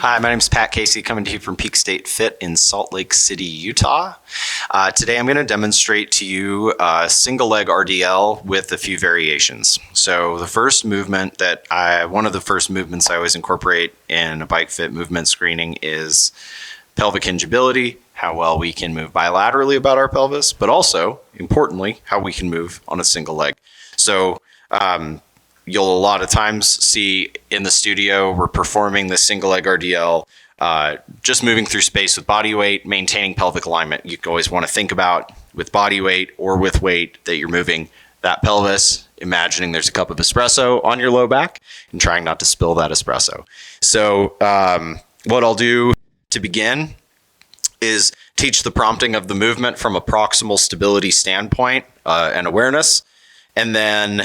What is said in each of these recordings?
Hi, my name is Pat Casey, coming to you from Peak State Fit in Salt Lake City, Utah. Today I'm going to demonstrate to you a single leg RDL with a few variations. So the first movement one of the first movements I always incorporate in a bike fit movement screening is pelvic hinge ability, how well we can move bilaterally about our pelvis, but also, importantly, how we can move on a single leg. So you'll a lot of times see in the studio, we're performing the single leg RDL, just moving through space with body weight, maintaining pelvic alignment. You always want to think about with body weight or with weight that you're moving that pelvis, imagining there's a cup of espresso on your low back and trying not to spill that espresso. So what I'll do to begin is teach the prompting of the movement from a proximal stability standpoint and awareness, and then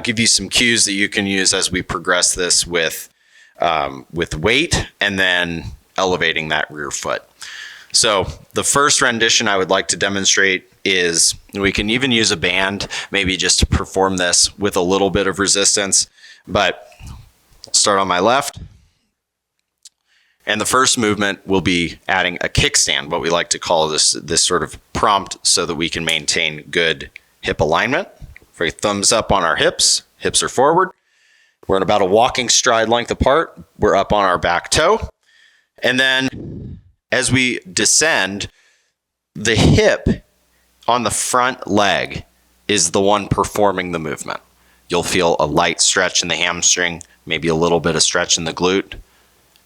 give you some cues that you can use as we progress this with weight and then elevating that rear foot. So the first rendition I would like to demonstrate is, we can even use a band, maybe just to perform this with a little bit of resistance, but I'll start on my left. And the first movement will be adding a kickstand, what we like to call this sort of prompt so that we can maintain good hip alignment. For thumbs up on our hips are forward. We're in about a walking stride length apart. We're up on our back toe. And then as we descend, the hip on the front leg is the one performing the movement. You'll feel a light stretch in the hamstring, maybe a little bit of stretch in the glute,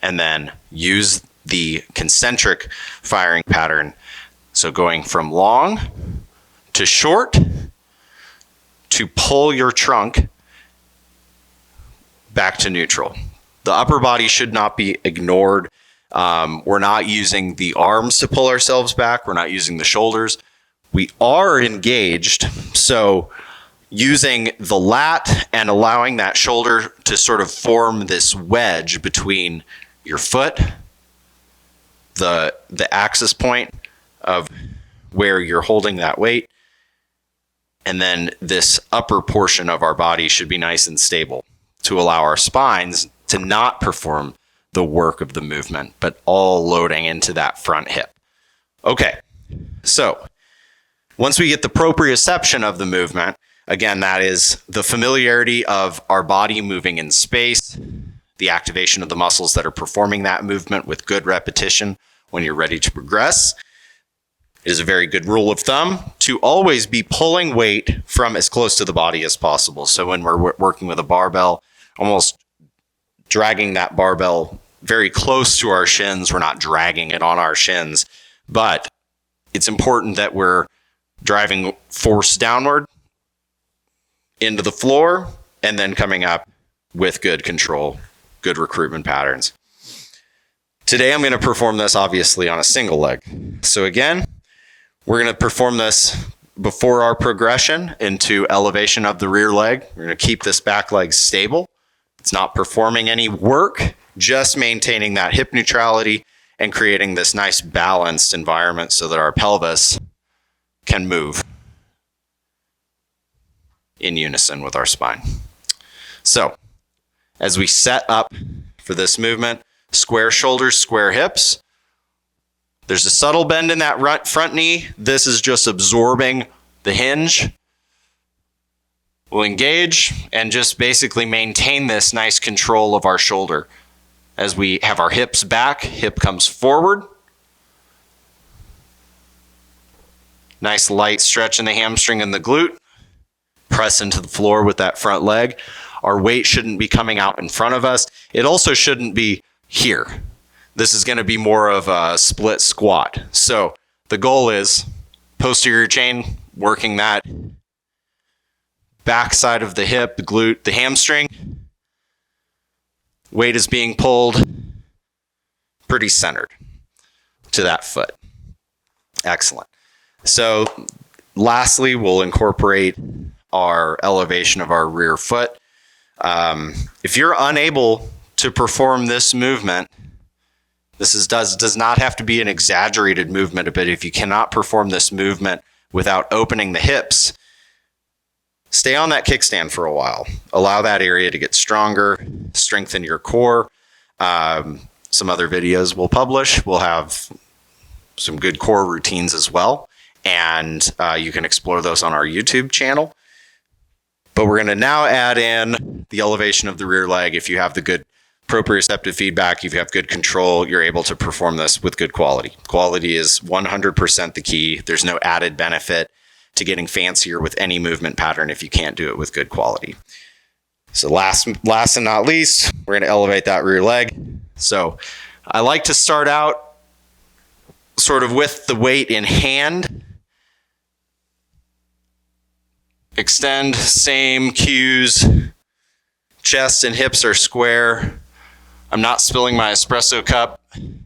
and then use the concentric firing pattern. So going from long to short, to pull your trunk back to neutral. The upper body should not be ignored. We're not using the arms to pull ourselves back. We're not using the shoulders. We are engaged. So using the lat and allowing that shoulder to sort of form this wedge between your foot, the axis point of where you're holding that weight, and then this upper portion of our body should be nice and stable to allow our spines to not perform the work of the movement, but all loading into that front hip. Okay, so once we get the proprioception of the movement, again, that is the familiarity of our body moving in space, the activation of the muscles that are performing that movement with good repetition when you're ready to progress. It is a very good rule of thumb to always be pulling weight from as close to the body as possible. So when we're working with a barbell, almost dragging that barbell very close to our shins. We're not dragging it on our shins, but it's important that we're driving force downward into the floor and then coming up with good control, good recruitment patterns. Today, I'm going to perform this obviously on a single leg. So again, we're going to perform this before our progression into elevation of the rear leg. We're going to keep this back leg stable. It's not performing any work, just maintaining that hip neutrality and creating this nice balanced environment so that our pelvis can move in unison with our spine. So as we set up for this movement, square shoulders, square hips. There's a subtle bend in that front knee. This is just absorbing the hinge. We'll engage and just basically maintain this nice control of our shoulder. As we have our hips back, hip comes forward. Nice light stretch in the hamstring and the glute. Press into the floor with that front leg. Our weight shouldn't be coming out in front of us. It also shouldn't be here. This is going to be more of a split squat. So the goal is posterior chain, working that back side of the hip, the glute, the hamstring. Weight is being pulled pretty centered to that foot. Excellent. So lastly, we'll incorporate our elevation of our rear foot. If you're unable to perform this movement, this does not have to be an exaggerated movement, but if you cannot perform this movement without opening the hips, stay on that kickstand for a while. Allow that area to get stronger, strengthen your core. some other videos we'll publish. We'll have some good core routines as well. And you can explore those on our YouTube channel. But we're going to now add in the elevation of the rear leg. If you have the good proprioceptive feedback, if you have good control, you're able to perform this with good quality. Quality is 100% the key. There's no added benefit to getting fancier with any movement pattern if you can't do it with good quality. So last and not least, we're going to elevate that rear leg. So I like to start out sort of with the weight in hand. Extend, same cues. Chest and hips are square. I'm not spilling my espresso cup. And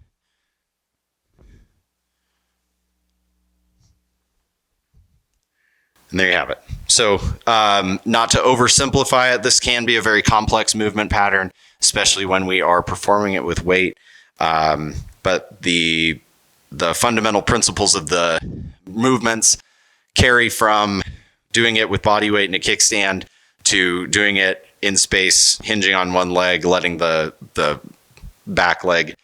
there you have it. So not to oversimplify it, this can be a very complex movement pattern, especially when we are performing it with weight. But the fundamental principles of the movements carry from doing it with body weight in a kickstand to doing it in space, hinging on one leg, letting the back leg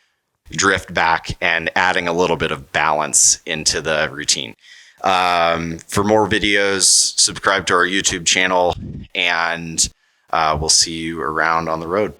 drift back, and adding a little bit of balance into the routine. For more videos, subscribe to our YouTube channel, and we'll see you around on the road.